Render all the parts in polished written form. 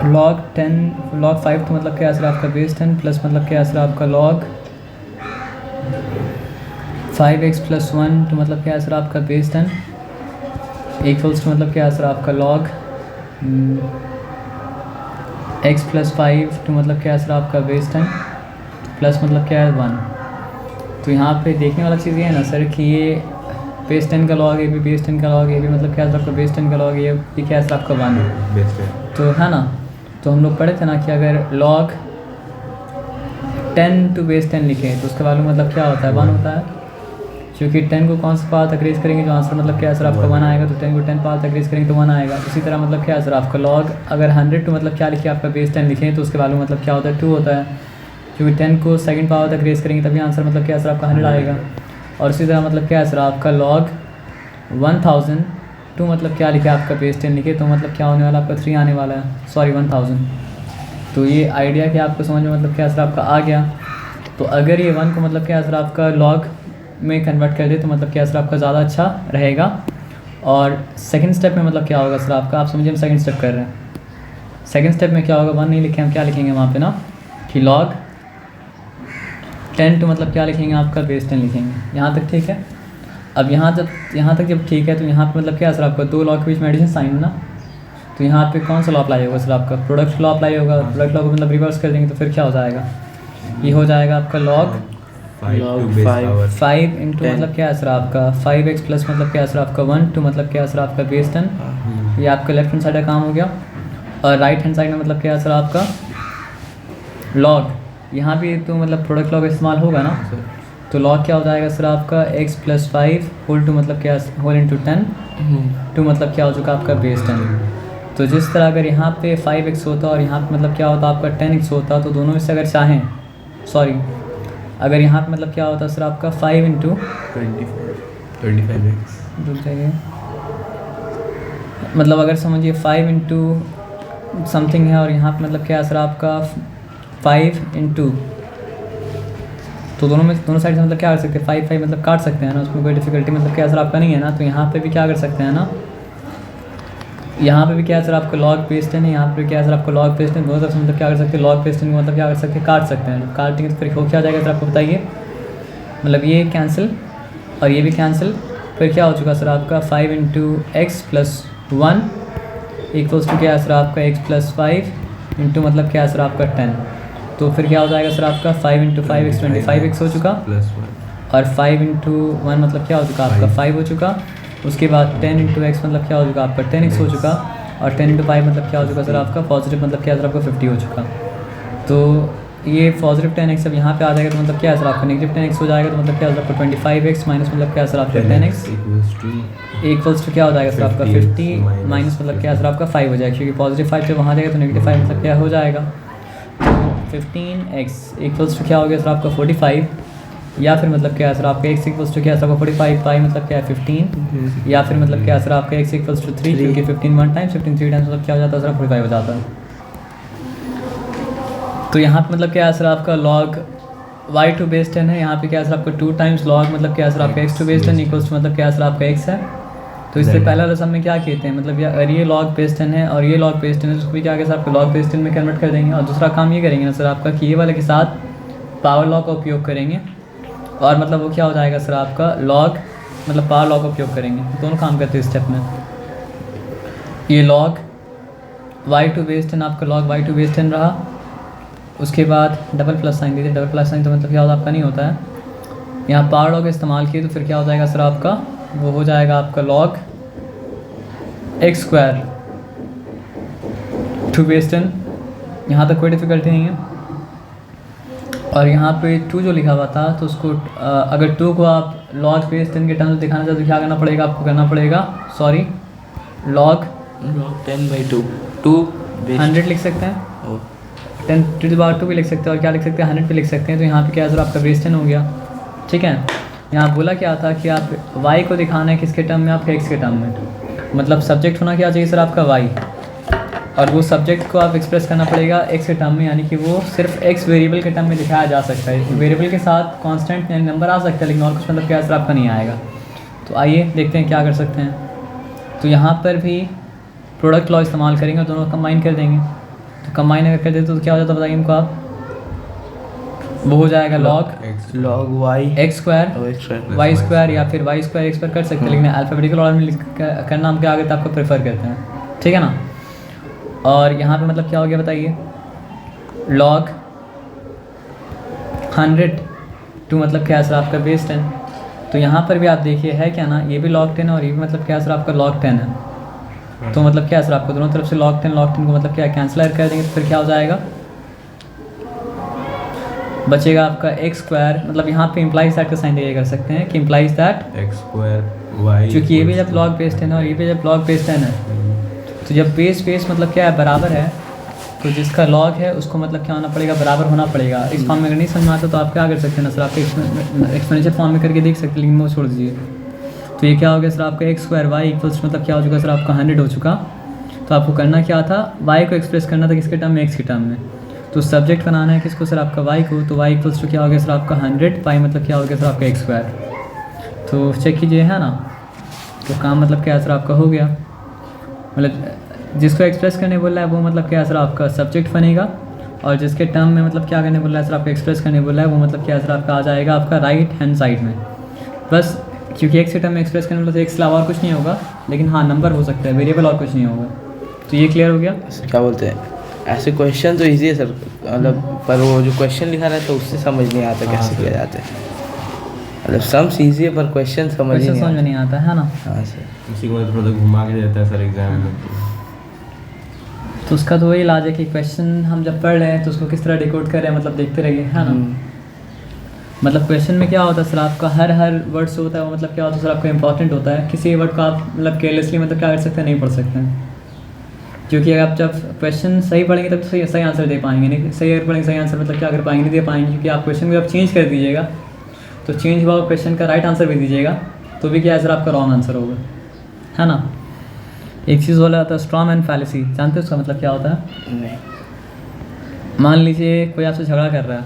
log 10 log 5 तो मतलब क्या असर आपका बेस 10 प्लस मतलब क्या असर आपका log 5x प्लस 1 तो मतलब क्या असर आपका बेस 10 इक्वल्स टू मतलब क्या असर आपका log x प्लस 5 तो मतलब क्या असर आपका बेस 10 प्लस मतलब क्या है 1। तो यहाँ पे देखने वाला चीज़ ये है ना सर कि ये बेस 10 का लॉग, ये भी बेस 10 का लॉग, ये भी मतलब क्या असर आपका बेस 10 का लॉग, ये क्या असर आपका 1 है। तो है ना, तो हम लोग पढ़े थे ना कि अगर log 10 टू बेस 10 लिखें तो उसका वैल्यू मतलब क्या होता है 1 होता है, क्योंकि 10 को कौन सा पावर तक रेज करेंगे जो आंसर मतलब क्या असर आपका 1 आएगा, तो 10 को 10 पावर तक रेज करेंगे तो 1 आएगा। उसी तरह मतलब क्या असर आपका log अगर 100 टू मतलब क्या लिखे आपका बेस 10 लिखें तो उसके वैल्यू मतलब क्या होता है 2 होता है, क्योंकि 10 को सेकंड पावर तक रेज करेंगे तभी आंसर मतलब क्या असर आपका 100 आएगा। और इसी तरह मतलब क्या असर आपका log 1000 टू मतलब क्या लिखे आपका बेस 10 लिखे तो मतलब क्या होने वाला आपका 3 आने वाला है, सॉरी 1000। तो ये आइडिया कि आपको समझ में मतलब क्या असर आपका आ गया। तो अगर ये 1 को मतलब क्या असर आपका log में कन्वर्ट कर दे तो मतलब क्या असर आपका ज़्यादा अच्छा रहेगा। और सेकंड स्टेप में मतलब क्या होगा सर आपका, आप समझिए हम सेकंड स्टेप कर रहे हैं। सेकंड स्टेप में क्या होगा 1 नहीं लिखे, हम क्या लिखेंगे वहाँ पे ना कि log 10 टू मतलब क्या लिखेंगे आपका बेस 10 लिखेंगे। यहाँ तक ठीक है। अब यहाँ तक जब ठीक है तो यहाँ पे मतलब क्या असर आपका 2 लॉ के बीच में एडिशन साइन ना, तो यहाँ पे कौन सा लॉ अप्लाई होगा सर आपका प्रोडक्ट लॉ अप्लाई होगा। प्रोडक्ट लॉ को मतलब रिवर्स कर देंगे तो फिर क्या हो जाएगा, ये हो जाएगा आपका log 5 इंटू मतलब क्या असर आपका 5x प्लस मतलब क्या असर आपका 1 टू मतलब क्या असर आपका बेस 10। ये आपका लेफ्ट हैंड साइड का काम हो गया। और राइट हैंड साइड में मतलब क्या असर आपका log, यहाँ भी तो मतलब प्रोडक्ट लॉ का इस्तेमाल होगा ना, तो log क्या हो जाएगा सर आपका x प्लस 5 होल टू मतलब क्या होल इंटू 10 टू मतलब क्या हो चुका आपका बेस 10। तो जिस तरह अगर यहाँ पे 5x होता और यहाँ पे मतलब क्या होता आपका 10x होता, तो दोनों में से अगर चाहें सॉरी अगर यहाँ पे मतलब क्या होता सर आपका 5 इंटू 25x रुक जाइए, मतलब अगर समझिए 5 इंटू समथिंग है और यहाँ पे मतलब क्या सर आपका 5 इंटू, तो दोनों साइड से मतलब क्या कर सकते हैं 5 मतलब काट सकते हैं ना, उसमें कोई डिफिकल्टी मतलब क्या सर आपका नहीं है ना। तो यहाँ पे भी क्या कर सकते हैं ना, यहाँ पे भी क्या सर आपका log बेस 10 है, यहाँ पे भी क्या सर आपका log बेस 10, दोनों तरफ से मतलब क्या कर सकते हैं log बेस 10 को मतलब क्या कर सकते हैं काट सकते हैं। जब काटेंगे तो फिर हो क्या जाएगा सर आपको बताइए, मतलब ये कैंसिल और ये भी कैंसिल, फिर क्या हो चुका सर आपका 5 into X plus 1 equals to क्या सर आपका x प्लस 5 इंटू मतलब क्या सर आपका 10। तो फिर क्या हो जाएगा सर आपका 5 इंटू 5x 25x हो चुका, और 5 इंटू 1 मतलब क्या हो चुका आपका 5 हो चुका। उसके बाद 10 इंटू एक्स मतलब क्या हो चुका आपका 10x हो चुका, और 10 इंटू 5 मतलब क्या हो चुका सर आपका पॉजिटिव मतलब क्या सर आपका 50 हो चुका। तो ये पॉजिटिव 10x अब यहाँ पे आ जाएगा तो मतलब क्या है सर आपका नेगेटिव 10x हो जाएगा, तो मतलब क्या हो आपका 25x माइनस मतलब क्या सर आपका 10x इक्वल्स टू क्या हो जाएगा सर आपका 50 माइनस मतलब क्या सर आपका 5 हो जाएगा, क्योंकि पॉजिटिव 5 जब वहाँ जाएगा तो नेगेटिव 5 मतलब क्या हो जाएगा। तो 15x इक्वल्स टू क्या हो गया सर आपका 45, या फिर मतलब क्या सर आपका x इक्वल्स टू क्या सर आपका 45 पाई मतलब क्या है 15, या फिर मतलब क्या सर आपका x इक्वल्स टू 3, क्योंकि 15 1 टाइम्स 15 3 टाइम्स मतलब क्या हो जाता है सर 45 हो जाता है। तो यहाँ पे मतलब क्या सर आपका log y टू बेस 10 है, यहाँ पे क्या सर आपका 2 टाइम्स log मतलब क्या सर आपका x to base 10 equals to मतलब क्या सर आपका x है। तो इससे पहला रसम में क्या कहते हैं, मतलब अगर ये log बेस 10 है और ये log बेस 10 है तो उसको भी क्या सर आपका log बेस 10 में कन्वर्ट कर देंगे। और दूसरा काम ये करेंगे ना सर आपका कि ये वाले के साथ पावर लॉ का उपयोग करेंगे, और मतलब वो क्या हो जाएगा सर आपका log मतलब पावर लॉ का उपयोग करेंगे, दोनों काम करते हैं स्टेप में। ये log y टू बेस 10 आपका log y टू बेस 10 रहा, उसके बाद डबल प्लस साइन दीजिए, डबल प्लस साइन तो मतलब क्या होता आपका नहीं होता है, यहाँ पावर लॉ का इस्तेमाल किए तो फिर क्या हो जाएगा सर आपका वो हो जाएगा आपका log x square to base 10, यहाँ तक कोई डिफ़िकल्टी नहीं है। और यहाँ पे 2 जो लिखा हुआ था तो उसको अगर 2 को आप log बेस 10 के टर्म्स में दिखाना चाहते तो क्या करना पड़ेगा आपको, करना पड़ेगा सॉरी log 10/2 100 लिख सकते हैं, 10 टू द पावर 2 भी लिख सकते हैं, और क्या लिख सकते हैं 100 भी लिख सकते हैं। तो यहाँ पे क्या सर आपका बेस 10 हो गया, ठीक है। यहाँ बोला क्या था कि आप y को दिखाना है किसके टर्म में, आपके x के टर्म में, मतलब सब्जेक्ट होना क्या चाहिए सर आपका y, और वो सब्जेक्ट को आप एक्सप्रेस करना पड़ेगा x के टर्म में, यानी कि वो सिर्फ x वेरिएबल के टर्म में दिखाया जा सकता है। वेरिएबल के साथ कांस्टेंट यानी नंबर आ सकता है, लेकिन और कुछ मतलब क्या सर आपका नहीं आएगा। तो आइए देखते हैं क्या कर सकते हैं। तो यहाँ पर भी प्रोडक्ट लॉ इस्तेमाल करेंगे और दोनों कंबाइन कर देंगे। तो कंबाइन अगर कर देते तो क्या हो जाता बताइए इनको आप, वो हो जाएगा log log Y X square Y square या फिर वाई स्क्वायर एक्स स्क्वायर कर सकते हैं, लेकिन अल्फ़ाबेटिकल ऑर्डर में करना हम क्या आगे आपको प्रेफर करते हैं, ठीक है ना। और यहाँ पे मतलब क्या हो गया बताइए, लॉग 100 टू मतलब क्या सर आपका बेस 10। तो यहाँ पर भी आप देखिए है क्या ना, ये भी log 10 है और ये भी मतलब क्या सर आपका log 10 है। तो मतलब क्या सर आपको दोनों तरफ से log 10 को मतलब क्या कैंसिल कर देंगे तो फिर क्या हो जाएगा, बचेगा आपका एक्स स्क्वायर, मतलब यहाँ पे इम्प्लाइज दैट का साइन ये कर सकते हैं कि implies that X square Y, क्योंकि ये भी जब log बेस 10 है और ये भी जब log बेस 10 है, तो जब बेस मतलब क्या है बराबर है, तो जिसका लॉग है उसको मतलब क्या होना पड़ेगा, बराबर होना पड़ेगा। इस फॉर्म में अगर नहीं समझ में आता तो आप क्या कर सकते हैं ना सर, आपके एक्सपोनेंशियल फॉर्म में करके देख सकते हैं, लेकिन वो छोड़ दीजिए। तो ये क्या हो गया सर आपका एक्स स्क्वायर वाई इक्वल्स मतलब क्या हो चुका सर आपका 100 हो चुका। तो आपको करना क्या था, वाई को एक्सप्रेस करना था किसके टर्म में, एक्स के टर्म में। तो सब्जेक्ट बनाना है किसको सर आपका वाई को, तो वाई इक्वल्स टू क्या हो गया सर आपका 100 पाई मतलब क्या हो गया सर आपका एक्स स्क्वायर। तो चेक कीजिए है ना, तो काम मतलब क्या सर आपका हो गया, मतलब जिसको एक्सप्रेस करने बोल रहा है वो मतलब क्या सर आपका सब्जेक्ट बनेगा, और जिसके टर्म में मतलब क्या करने बोल रहा है सर आपका एक्सप्रेस करने बोल रहा है वो मतलब क्या सर आपका आ जाएगा आपका राइट हैंड साइड में। बस क्योंकि एक्स के टर्म में एक्सप्रेस करने बोला तो एक्स के अलावा और कुछ नहीं होगा, लेकिन हाँ नंबर हो सकता है, वेरिएबल और कुछ नहीं होगा। तो ये क्लियर हो गया। क्या बोलते हैं, ऐसे क्वेश्चन तो इजी है सर, मतलब पर वो जो क्वेश्चन लिखा रहता है उससे समझ नहीं आता कैसे किया जाता है। मतलब सम्स इजी है पर क्वेश्चन समझ में नहीं आता है ना। हाँ सर, उसी को थोड़ा घुमा के देता है सर एग्जाम में। तो उसका तो वही इलाज है कि क्वेश्चन हम जब पढ़ रहे हैं तो उसको किस तरह डिकोड कर रहे हैं, मतलब देखते रहिए है ना। मतलब क्वेश्चन में क्या होता है सर आपका हर वर्ड से होता है वो मतलब क्या होता है सर आपका इंपॉर्टेंट होता है। किसी वर्ड को आप मतलब केयरलेसली मतलब क्या कर सकते हैं, नहीं पढ़ सकते हैं, क्योंकि अगर आप जब क्वेश्चन सही पढ़ेंगे तब सही आंसर दे पाएंगे, नहीं सही अगर पढ़ेंगे सही आंसर मतलब क्या कर पाएंगे, नहीं दे पाएंगे। क्योंकि आप क्वेश्चन को जब चेंज कर दीजिएगा तो चेंज हुआ क्वेश्चन का राइट आंसर भी दीजिएगा तो भी क्या सर आपका रॉन्ग आंसर होगा, है ना। एक चीज़ बोला जाता है स्ट्रॉ मैन फैलेसी, जानते हैं उसका मतलब क्या होता है। नहीं। मान लीजिए कोई आपसे झगड़ा कर रहा है,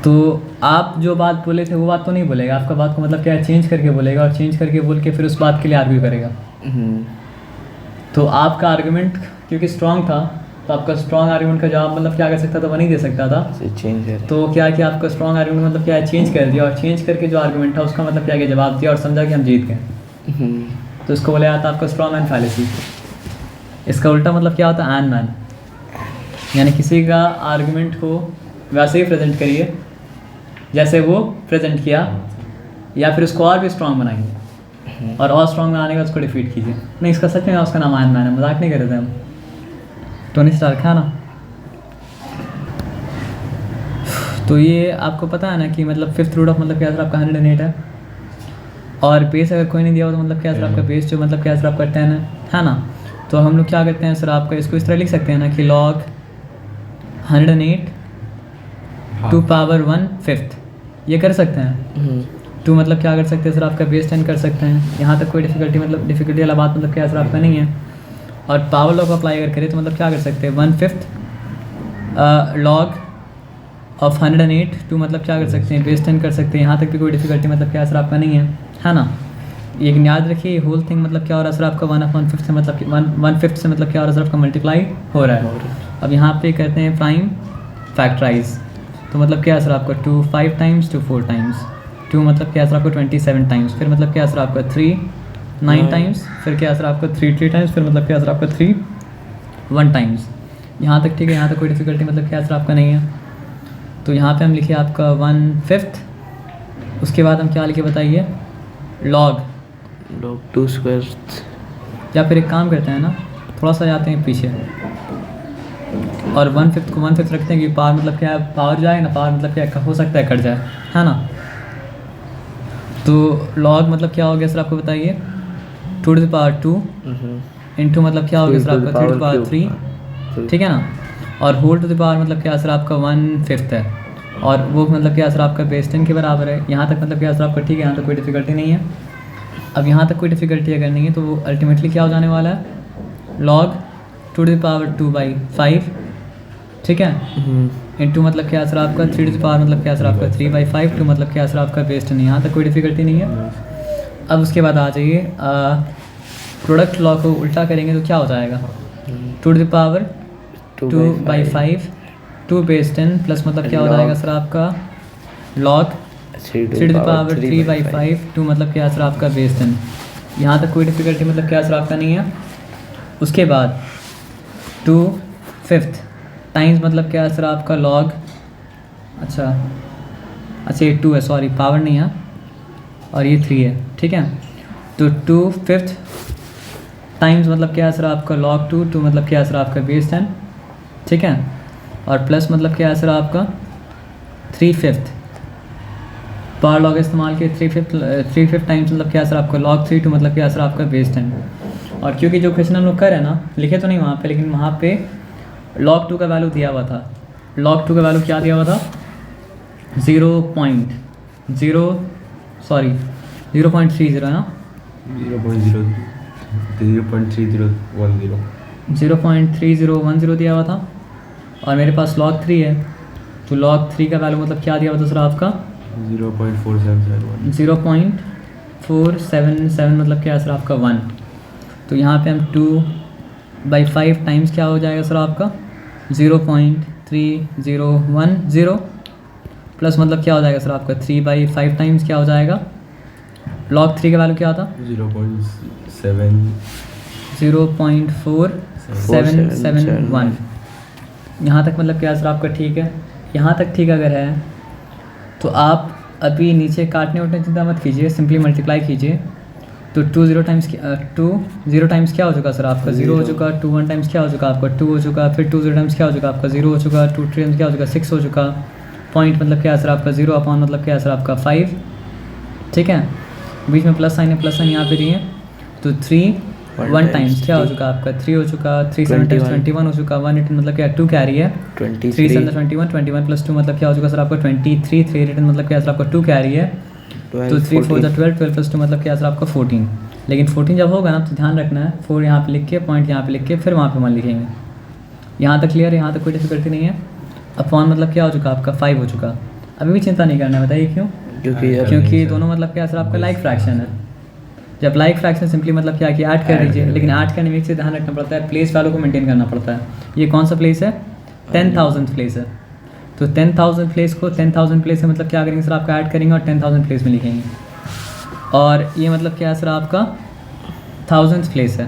तो आप जो बात बोले थे वो बात तो नहीं बोलेगा, आपका बात को मतलब क्या है चेंज करके बोलेगा, और चेंज करके बोल के फिर उस बात के लिए आर्ग्यू करेगा। तो आपका आर्गुमेंट क्योंकि स्ट्रॉन्ग था तो आपका स्ट्रॉन्ग आर्गुमेंट का जवाब मतलब क्या कर सकता था, वो नहीं दे सकता था। चेंज है तो क्या किया आपका स्ट्रॉन्ग आर्गुमेंट मतलब क्या है चेंज कर दिया, और चेंज करके जो आर्गुमेंट था उसका मतलब क्या किया जवाब दिया और समझा कि हम जीत गए। तो इसको बोला जाता है आपका स्ट्रॉ मैन फैलेसी। इसका उल्टा मतलब क्या होता है एन मैन, यानी किसी का आर्गुमेंट को वैसे ही प्रेजेंट करिए जैसे वो प्रेजेंट किया, या फिर उसको और भी स्ट्रॉन्ग बनाइए और स्ट्रॉन्ग बनाने का उसको डिफीट कीजिए। नहीं इसका सच में उसका नाम एन मैन है, मजाक नहीं कर रहे थे हम, टोनी स्टार्क है ना। तो ये आपको पता है ना कि मतलब फिफ्थ रूट ऑफ मतलब क्या सर आपका 108 है, और बेस अगर कोई नहीं दिया हो तो मतलब क्या सर आपका बेस जो मतलब क्या सर आपका 10 है ना। तो हम लोग क्या करते हैं सर आपका इसको इस तरह लिख सकते हैं ना कि log 108 टू पावर 1/5 ये कर सकते हैं। टू मतलब क्या कर सकते हैं सर आपका बेस 10 कर सकते हैं, यहाँ तक कोई डिफिकल्टी वाला बात मतलब क्या सर आपका नहीं है। और पावर लॉ को अप्लाई अगर करें तो मतलब क्या कर सकते हैं 1/5 log ऑफ 108 टू मतलब क्या कर सकते हैं बेस 10 कर सकते हैं, यहाँ तक भी कोई डिफिकल्टी मतलब क्या सर आपका नहीं है ना। ये याद रखिए होल थिंग मतलब क्या हो रहा है सर आपका 1/5 से मतलब 1/5 से मतलब क्या हो रहा है सर आपका मल्टीप्लाई हो रहा है। अब यहाँ पे करते हैं प्राइम फैक्टराइज, तो मतलब क्या है सर आपका 2 5 टाइम्स 2 4 टाइम्स, 2 मतलब क्या है सर आपका 27 टाइम्स, फिर मतलब क्या है सर आपका 3 9 टाइम्स, फिर क्या है सर आपका 3 टाइम्स, फिर मतलब क्या है सर आपका 3 1 टाइम्स। यहाँ तक ठीक है, यहाँ तक कोई डिफिकल्टी मतलब क्या है सर आपका नहीं है। तो यहाँ पे हम लिखे आपका 1/5, उसके बाद हम क्या लिखे बताइए log 2 स्क्वायर, या फिर एक काम करते हैं ना थोड़ा सा जाते हैं पीछे और 1/5 को 1/5 रखते हैं कि पावर मतलब क्या है पावर जाए ना, पावर मतलब क्या हो सकता है कट जाए, है ना। तो log मतलब क्या हो गया सर आपको बताइए 2 to the power 2 इंटू मतलब क्या हो गया सर आपका 3 to the power 3, ठीक है ना। और होल टू द पावर मतलब क्या सर आपका 1/5 है, और वो मतलब क्या सर आपका बेस 10 के बराबर है। यहाँ तक मतलब क्या सर आपका ठीक है, यहाँ तक कोई डिफिकल्टी नहीं है। अब यहाँ तक कोई डिफिकल्टी अगर नहीं है तो वो अल्टीमेटली क्या हो जाने वाला है log 2 to the power 2/5, ठीक है, इंटू मतलब क्या सर आपका 3 to the power मतलब क्या सर आपका 3/5 टू मतलब क्या सर आपका बेस 10, यहाँ तक कोई डिफिकल्टी नहीं है। अब उसके बाद आ जाइए प्रोडक्ट लॉ को उल्टा करेंगे तो क्या हो जाएगा 2 to the power 2 by 5 2 base 10 plus मतलब क्या हो Log- जाएगा सर आपका log 3 to the power 3 by 5 2 मतलब क्या सर आपका बेस 10। यहाँ तक कोई डिफिकल्टी मतलब क्या सर आपका नहीं है। उसके बाद 2 5th टाइम्स मतलब क्या सर आपका log अच्छा ये 2 है, सॉरी पावर नहीं है और ये 3 है, ठीक है। तो 2 5th टाइम्स मतलब क्या सर आपका log 2 मतलब क्या सर आपका बेस 10, ठीक है। और प्लस मतलब क्या सर आपका 3 5th पावर लॉग इस्तेमाल किए 3 5th टाइम्स मतलब क्या सर आपका log 3 2 मतलब क्या सर आपका बेस 10। और क्योंकि जो क्वेश्चन हम लोग कर रहे हैं ना, लिखे तो नहीं वहाँ पे, लेकिन वहाँ पे log 2 का वैल्यू दिया हुआ था। log 2 का वैल्यू क्या दिया हुआ था 0.30 है ना 0.3010 दिया हुआ था और मेरे पास log 3 है, तो log 3 का वैल्यू मतलब क्या दिया हुआ था सर आपका 0.477 मतलब क्या है सर आपका 1। तो यहाँ पे हम 2 बाई 5 टाइम्स क्या हो जाएगा सर आपका 0.3010 प्लस मतलब क्या हो जाएगा सर आपका 3 बाई 5 टाइम्स क्या हो जाएगा log 3 का वैल्यू क्या था 0.4771। यहाँ तक मतलब क्या सर आपका ठीक है। यहाँ तक ठीक अगर है तो आप अभी नीचे काटने उठने चिंता मत कीजिए, सिंपली मल्टीप्लाई कीजिए। तो 2 0 टाइम्स क्या हो चुका सर आपका 0 हो चुका, 2 1 टाइम्स क्या हो चुका आपका 2 हो चुका, फिर 2 0 टाइम्स क्या हो चुका आपका 0 हो चुका, 2 3 टाइम्स क्या हो चुका 6 हो चुका। पॉइंट मतलब क्या है सर आपका 0 अपॉन मतलब क्या है सर आपका 5, ठीक है। बीच में प्लस साइन है, प्लस साइन यहाँ पे दिए। तो 3 1 टाइम्स क्या हो चुका आपका 3 हो चुका, 3 7 टाइम्स 21 हो चुका, 1 8 मतलब क्या 2 कैरी है 3 7 21 प्लस 2 मतलब क्या हो चुका सर आपका 23 3 रिटर्न मतलब क्या सर आपका 2 कैरी है। तो 3 4 12 प्लस 2 मतलब क्या सर आपका 14। लेकिन 14 जब होगा ना तो ध्यान रखना है 4 यहाँ पे लिख के पॉइंट यहाँ पे लिख के फिर वहाँ पे मान लिखेंगे। यहाँ तक क्लियर है, यहाँ तक कोई डिफिकल्टी नहीं है। अपॉन मतलब क्या हो चुका आपका 5 हो चुका। अभी भी चिंता नहीं करना है, बताइए क्यों? क्योंकि दोनों मतलब क्या सर आपका लाइक फ्रैक्शन है। जब लाइक फ्रैक्शन सिंपली मतलब क्या कि ऐड कर दीजिए, लेकिन ऐड करने में एक चीज़ ध्यान रखना पड़ता है, प्लेस वैल्यू को मेंटेन करना पड़ता है। ये कौन सा प्लेस है 10,000 प्लेस है। तो 10,000 प्लेस को 10,000 प्लेस से मतलब क्या करेंगे सर आपका ऐड करेंगे और 10,000 प्लेस में लिखेंगे। और ये मतलब क्या है सर आपका 1000 प्लेस है।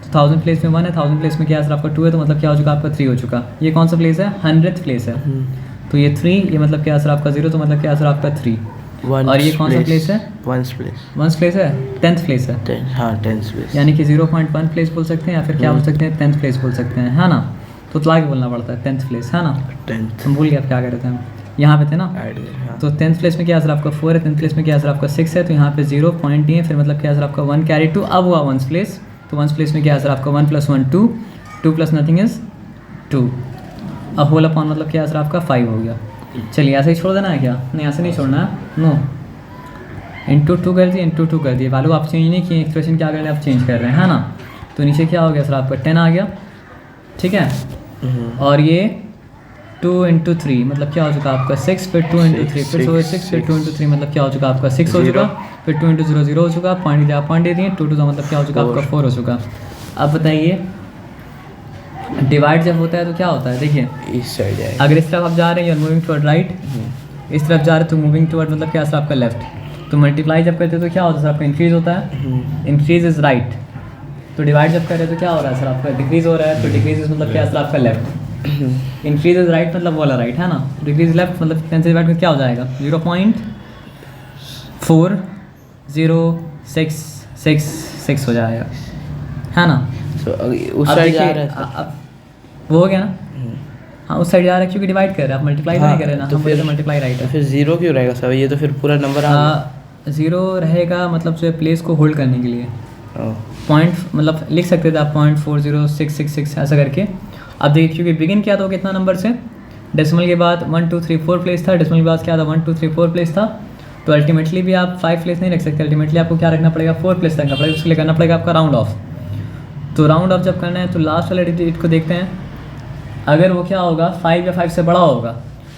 तो 1000 प्लेस में 1 है, 1000 प्लेस में क्या है सर आपका 2 है, तो मतलब क्या हो चुका आपका 3 हो चुका। ये कौन सा प्लेस है 100th प्लेस है। तो ये 3 ये मतलब क्या है सर आपका 0, तो मतलब क्या है सर आपका 3। और ये कौन सा प्लेस है 1st प्लेस है 10th प्लेस है। हाँ 10th प्लेस, यानी कि 0.1 प्लेस बोल सकते हैं या फिर क्या बोल सकते हैं 10th प्लेस बोल सकते हैं, है ना। तो ला के बोलना पड़ता है 10th प्लेस, है ना। 10th हम भूल गए आप क्या कह रहे थे हम, यहाँ पे थे ना। ऐड तो 10th प्लेस में क्या सर आपका 4 है, 10th प्लेस में क्या सर आपका 6 है, तो यहाँ पे 0 पॉइंट दिए, फिर मतलब क्या सर आपका 1 कैरी 2 अब हुआ 1st प्लेस। तो 1st प्लेस में क्या सर आपका 1 + 1 2 2 प्लस नथिंग इज 2। अब होल अपॉन मतलब क्या सर आपका 5 हो गया। चलिए ऐसे ही छोड़ देना है क्या? नहीं ऐसे नहीं छोड़ना है, नो। इंटू 2 कर दिए, इंटू 2 कर दिए, वैल्यू आप चेंज नहीं किए, एक्सप्रेशन क्या कर रहे हैं आप चेंज कर रहे हैं, है ना। तो नीचे क्या हो गया सर आपका 10 आ गया, ठीक है। और ये 2 × 3 मतलब क्या हो चुका आपका 6, फिर 2 × 3 फिर 6, फिर 2 × 3 मतलब क्या हो चुका आपका 6 हो चुका, फिर 2 × 0 0 हो चुका, पॉइंट दिया पॉइंट दे दिए, 2 2 का मतलब क्या हो चुका आपका 4 हो चुका। अब बताइए डिवाइड जब होता है तो क्या होता है, देखिए इस साइड है। अगर इस तरफ आप जा रहे हैं मूविंग टुवर्ड राइट, इस तरफ जा रहे हैं तो मूविंग टुवर्ड मतलब क्या सर आपका लेफ्ट। तो मल्टीप्लाई जब करते हैं तो क्या होता है सर आपका इंक्रीज होता है, इंक्रीज इज राइट। तो डिवाइड जब कर रहे हैं तो क्या हो रहा है सर आपका डिक्रीज हो रहा है, तो डिक्रीज इज मतलब क्या सर आपका लेफ्ट। इंक्रीज इज राइट मतलब वाला राइट, है ना। डिक्रीज लेफ्ट मतलब 10 से डिवाइड में क्या हो जाएगा 0.406666 हो जाएगा, है ना। तो उस अब साइड जा देखिए रहा है अब वो हो गया ना। हाँ उस साइड जा रहा है क्योंकि डिवाइड कर रहे हैं आप, मल्टीप्लाई तो नहीं कर रहे ना, तो हम फिर मल्टीप्लाई राइट तो है। फिर 0 क्यों रहेगा सर? ये तो फिर पूरा नंबर आ गया। 0 रहेगा मतलब जो प्लेस को होल्ड करने के लिए ओह, पॉइंट मतलब लिख सकते थे आप 0.40666 ऐसा करके। अब देखिए क्योंकि बिगिन किया था कितना नंबर से, डेसिमल के बाद 1 2 3 4 प्लेस था, डेसिमल के बाद क्या था 1 2 3 4 प्लेस था। तो अल्टीमेटली भी आप 5 प्लेस नहीं रख सकते, अल्टीमेटली आपको क्या रखना पड़ेगा 4 प्लेस रखना पड़ेगा। उसके लिए करना पड़ेगा आपका राउंड ऑफ। तो राउंड ऑफ जब करना है तो लास्ट वाले डिजिट को देखते हैं, अगर वो क्या होगा 5 या 5 से बड़ा होगा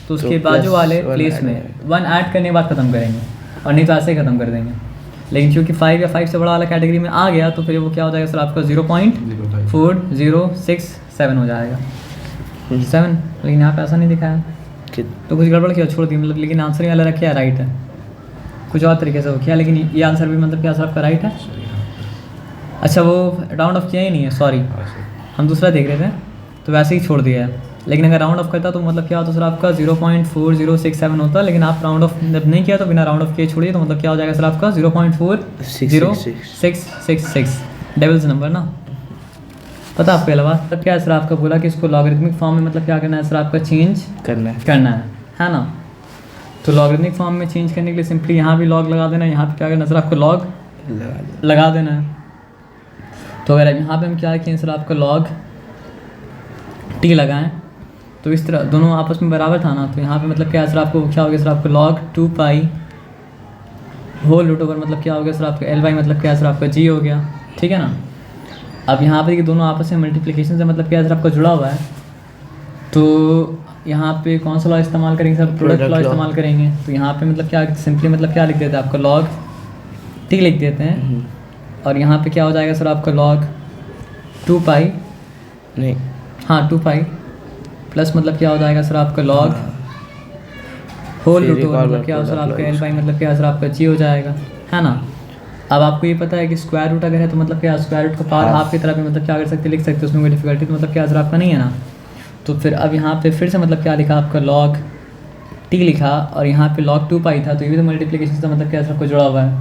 तो उसके बाजू वाले प्लेस में 1 ऐड करने के बाद ख़त्म करेंगे, और नहीं तो ऐसे ही ख़त्म कर देंगे। लेकिन क्योंकि 5 या 5 से बड़ा वाला कैटेगरी में आ गया तो फिर वो क्या हो जाएगा सर आपका 0.4067 हो जाएगा। 7, लेकिन यहाँ पे ऐसा नहीं दिखाया, कि तो कुछ गड़बड़ किया, छोड़ दी मतलब, लेकिन आंसर ये वाला रखा है राइट है, कुछ और तरीके से वो किया, लेकिन ये आंसर भी मतलब क्या सर आपका राइट है। अच्छा वो राउंड ऑफ किया ही नहीं है, सॉरी हम दूसरा देख रहे थे तो वैसे ही छोड़ दिया है, लेकिन अगर राउंड ऑफ करता तो मतलब क्या होता सर आपका 0.4067 होता, लेकिन आप राउंड ऑफ जब नहीं किया तो बिना राउंड ऑफ किए छोड़िए तो मतलब क्या हो जाएगा सर आपका 0.40666 डेविल्स नंबर ना। पता आपके अलावा तब क्या है सर आपका बोला कि इसको लॉगरिथमिक फॉर्म में मतलब क्या करना है सर आपका चेंज करना है ना। तो लॉगरिथमिक फॉर्म में चेंज करने के लिए सिंपली यहाँ भी लॉग लगा देना है, यहाँ पे क्या करना है सर आपको लॉग लगा देना है। तो अगर यहाँ पे हम क्या किए सर आपका लॉग टी लगाएं तो इस तरह दोनों आपस में बराबर था ना, तो यहाँ पे मतलब क्या है सर आपको क्या हो गया सर आपको लॉग 2 पाई होल रूट ओवर मतलब क्या हो गया सर आपका एल बाई मतलब क्या है सर आपका जी हो गया, ठीक है ना। अब यहाँ पे कि दोनों आपस में मल्टीप्लिकेशन से मतलब क्या है सर आपका जुड़ा हुआ है, तो यहाँ पे कौन सा लॉ इस्तेमाल करेंगे सर, प्रोडक्ट लॉ इस्तेमाल करेंगे। तो यहाँ पे मतलब क्या सिंपली मतलब क्या लिख देते हैं आपका लॉग टी लिख देते हैं, और यहाँ पे क्या हो जाएगा सर आपका लॉग 2 पाई नहीं, हाँ 2 पाई प्लस मतलब क्या हो जाएगा सर आपका लॉग होल रूट ओवर मतलब क्या हो सर आपका एल बाई मतलब क्या सर आपका जी हो जाएगा, है ना। अब आपको ये पता है कि स्क्वायर रूट अगर है तो मतलब क्या स्क्वायर रूट को पावर हाफ की तरह भी मतलब क्या कर सकते लिख सकते, उसमें कोई डिफिकल्टी तो मतलब क्या सर आपका नहीं है ना। तो फिर अब यहाँ पे फिर से मतलब क्या लिखा आपका लॉग टी लिखा, और यहाँ पे लॉग 2 पाई था, तो ये भी तो मल्टीप्लिकेशन से मतलब क्या सर आपको जुड़ा हुआ है,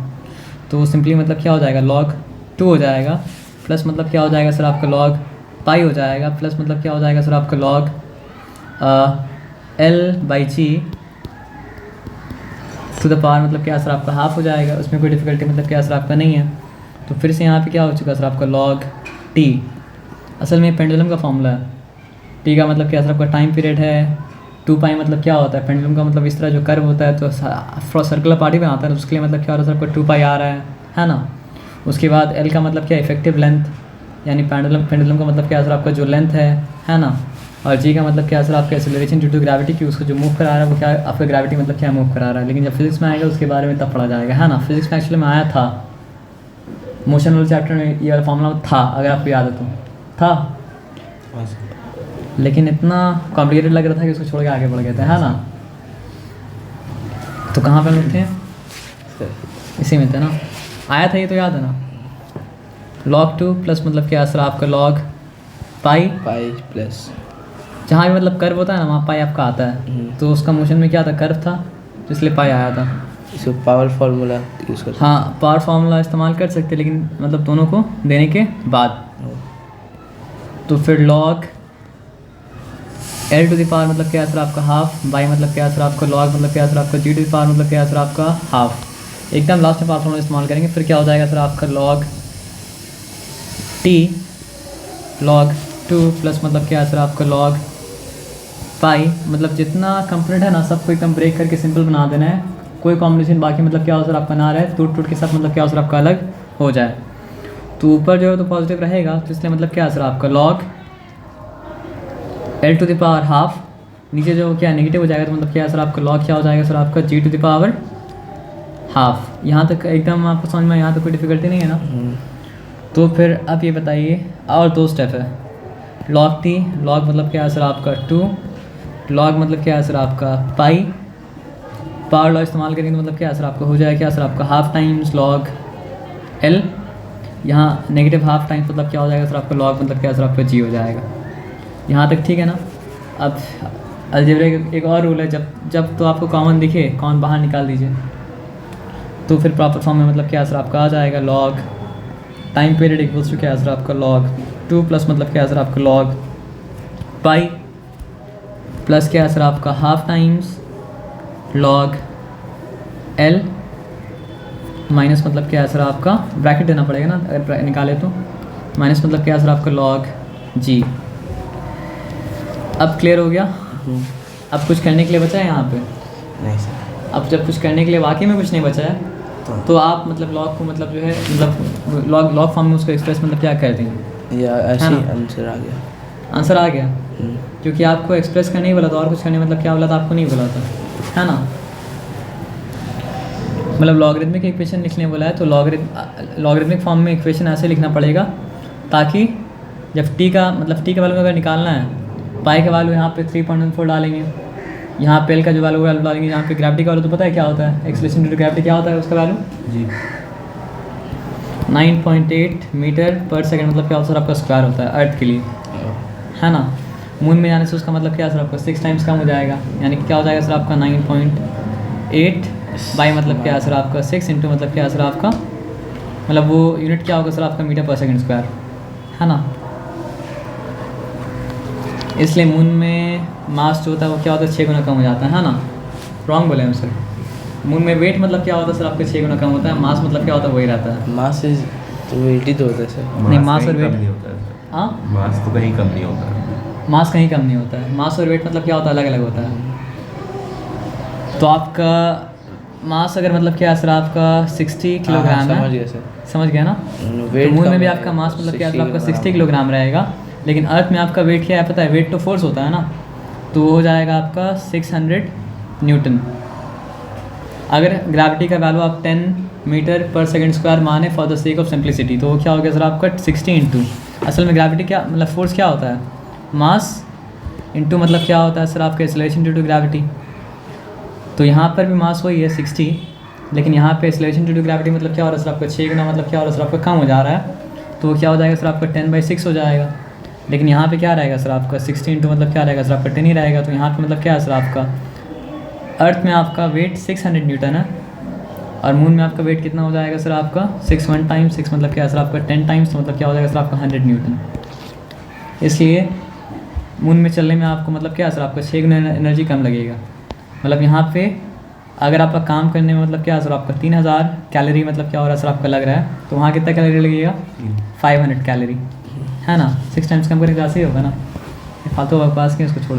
तो सिंपली मतलब क्या हो जाएगा लॉग 2 हो जाएगा, प्लस मतलब क्या हो जाएगा सर आपका लॉग पाई हो जाएगा, प्लस मतलब क्या हो जाएगा सर आपका log L by G to the power मतलब क्या सर आपका हाफ हो जाएगा, उसमें कोई डिफिकल्टी मतलब क्या सर आपका नहीं है। तो फिर से यहाँ पे क्या हो चुका सर आपका लॉग टी, असल में पेंडुलम का फॉर्मूला है, टी का मतलब क्या सर आपका टाइम पीरियड है, 2 पाई मतलब क्या होता है, पेंडुलम का मतलब इस तरह जो कर्व होता है तो सर्कुलर पार्टी में आता है, तो उसके लिए मतलब क्या हो रहा है सर आपका 2 पाई आ रहा है ना। उसके बाद एल का मतलब क्या इफेक्टिव लेंथ, यानी पेंडुलम का मतलब क्या सर आपका जो लेंथ है ना, और जी का मतलब क्या सर आपका एक्सेलरेशन ड्यू टू ग्रेविटी की, उसको जो मूव करा रहा है वो क्या आपका ग्रेविटी मतलब क्या मूव करा रहा है। लेकिन जब फिजिक्स में आएगा उसके बारे में तब पढ़ा जाएगा, है ना। फिजिक्स में एक्चुअली में आया था, मोशन वाले चैप्टर में ये वाला फॉर्मूला था, अगर आपको याद है तो था, लेकिन इतना कॉम्प्लिकेटेड लग रहा था कि उसको छोड़ के आगे बढ़ गए थे, है ना। तो कहाँ पर लोग थे, इसी में थे ना, आया था ये तो याद है ना। log 2 प्लस मतलब क्या सर आपका log पाई प्लस जहाँ भी मतलब कर्व होता है ना वहाँ पाई आपका आता है, तो उसका मोशन में क्या था कर्व था, तो इसलिए पाई आया था। इसको पावर फार्मूला यूज़ कर, हाँ पावर फार्मूला इस्तेमाल कर सकते, लेकिन मतलब दोनों को देने के बाद। तो फिर log L to the power मतलब क्या सर आपका हाफ बाई मतलब क्या सर आपका log मतलब क्या सर आपका G टू द पावर मतलब क्या सर आपका हाफ, एकदम लास्ट में पावर फार्मूला इस्तेमाल करेंगे। फिर क्या हो जाएगा सर आपका log T log 2 प्लस मतलब क्या सर आपका log पाई, मतलब जितना कंपोनेंट है ना सबको एकदम ब्रेक करके सिंपल बना देना है, कोई कॉम्बिनेशन बाकी मतलब क्या हो सर आपका ना रहे, टूट के साथ मतलब क्या हो सर आपका अलग हो जाए। तो ऊपर जो है तो पॉजिटिव रहेगा, तो इसलिए मतलब क्या सर आपका log L to the power half, नीचे जो क्या नेगेटिव हो जाएगा तो मतलब क्या सर आपका log क्या हो जाएगा सर आपका G to the power half. यहाँ तक एकदम आपको समझ में, यहाँ तक कोई डिफिकल्टी नहीं है ना। तो फिर अब ये बताइए, और 2 स्टेप है, log T log मतलब क्या है सर आपका 2, log मतलब क्या है सर आपका पाई, पावर लॉ इस्तेमाल करेंगे तो मतलब क्या है सर आपका हो जाएगा क्या सर आपका हाफ टाइम्स log L, यहाँ नेगेटिव हाफ टाइम्स मतलब क्या हो जाएगा सर आपका log मतलब क्या सर आपका G हो जाएगा। यहाँ तक ठीक है ना। अब अलजेब्रा एक और रूल है, जब तो आपको कॉमन दिखे कॉमन बाहर निकाल दीजिए, तो फिर प्रॉपर फॉर्म में मतलब क्या सर आपका आ जाएगा log time period equals to क्या सर आपका log 2 प्लस मतलब क्या सर आपका log पाई प्लस क्या सर आपका half times log L minus मतलब क्या सर आपका ब्रैकेट देना पड़ेगा ना अगर निकाले तो, माइनस मतलब क्या सर आपका log G। अब क्लियर हो गया। अब कुछ करने के लिए बचा है यहाँ पे नहीं सर। अब जब कुछ करने के लिए वाकई में कुछ नहीं बचा है तो आप मतलब लॉग को मतलब जो है मतलब लॉग फॉर्म में उसको एक्सप्रेस मतलब क्या कर देंगे, या ऐसे ही आंसर आ गया, आंसर आ गया, क्योंकि आपको एक्सप्रेस करने ही बोला था और कुछ करने मतलब क्या बोला था आपको नहीं बोला था, है ना। मतलब लॉगरिथमिक इक्वेशन लिखने बोला है तो लॉगरिथमिक फॉर्म में इक्वेशन ऐसे लिखना पड़ेगा ताकि जब टी का वैल्यू अगर निकालना है पाई का वैल्यू यहाँ पे 3.14 डालेंगे, यहाँ पे एल का जो वैल्यू डालेंगे, यहाँ पे ग्रेविटी का वैल्यू तो पता है क्या होता है, एक्सेलरेशन ड्यू टू ग्रेविटी क्या होता है उसका वैल्यू जी 9.8 मीटर पर सेकंड, मतलब क्या होता है सर आपका स्क्वायर होता है अर्थ के लिए, है ना। मून में जाने से उसका मतलब क्या है सर आपका 6 टाइम्स कम हो जाएगा, यानी कि क्या हो जाएगा सर आपका 9.8 बाई मतलब क्या है सर आपका 6 इंटू मतलब क्या है सर आपका, मतलब वो यूनिट क्या होगा सर आपका मीटर पर सेकंड स्क्वायर, है ना। इसलिए मून में मास जो होता है वो क्या होता है 6 गुना कम हो जाता है ना। रॉन्ग बोले हम सर। मून में वेट मतलब क्या होता है सर आपका 6 गुना कम होता है, मास मतलब क्या होता है वही रहता है। मास इज तो वेट ही तो होता है सर। नहीं, मास और कहीं वेट कम नहीं होता है सर। हाँ, मास तो कहीं कम नहीं होता है। मास कहीं कम नहीं होता है, मास और वेट मतलब क्या होता है अलग अलग होता है। तो आपका मास अगर मतलब क्या है सर आपका 60 किलोग्राम समझ है, गया सर। समझ गया ना। तो मून में भी आपका मास मतलब क्या है आपका 60 किलोग्राम रहेगा, लेकिन अर्थ में आपका वेट क्या है पता है, वेट तो फोर्स होता है ना, तो वो हो जाएगा आपका 600 न्यूटन। अगर ग्रेविटी का वैल्यू आप 10 मीटर पर सेकंड स्क्वायर माने for the sake of simplicity, तो वो क्या हो गया सर आपका 60 इंटू, असल में ग्रेविटी क्या मतलब फोर्स क्या होता है, मास इंटू मतलब क्या होता है सर आपका एक्सेलरेशन ड्यू टू ग्रेविटी। तो यहाँ पर भी मास वही है 60, लेकिन यहाँ पे एक्सेलरेशन ड्यू टू ग्रेविटी मतलब क्या हो रहा है सर आपका 6 गुना मतलब क्या हो रहा है सर आपका कम हो जा रहा है, तो वो क्या हो जाएगा सर आपका 10/6 हो जाएगा। लेकिन यहाँ पे क्या रहेगा सर आपका 60 इंटू मतलब क्या रहेगा सर आपका 10 ही रहेगा। तो यहाँ पे मतलब क्या है सर आपका अर्थ में आपका वेट 600 न्यूटन है, और मून में आपका वेट कितना हो जाएगा सर आपका 6 1 टाइम्स 6 मतलब क्या है सर आपका 10 टाइम्स, तो मतलब क्या हो जाएगा सर आपका 100 न्यूटन। इसलिए मून में चलने में आपको मतलब क्या है सर आपका 6 गुना एनर्जी कम लगेगा। मतलब यहाँ पे अगर आपका काम करने में मतलब क्या है सर आपका 3000 कैलोरी मतलब क्या हो रहा है सर आपका लग रहा है, तो वहाँ कितना कैलोरी लगेगा 500 कैलोरी, है ना। 6 टाइम्स कम करने का ऐसे ही होगा ना। फालतू बकवास की उसको छोड़ दो।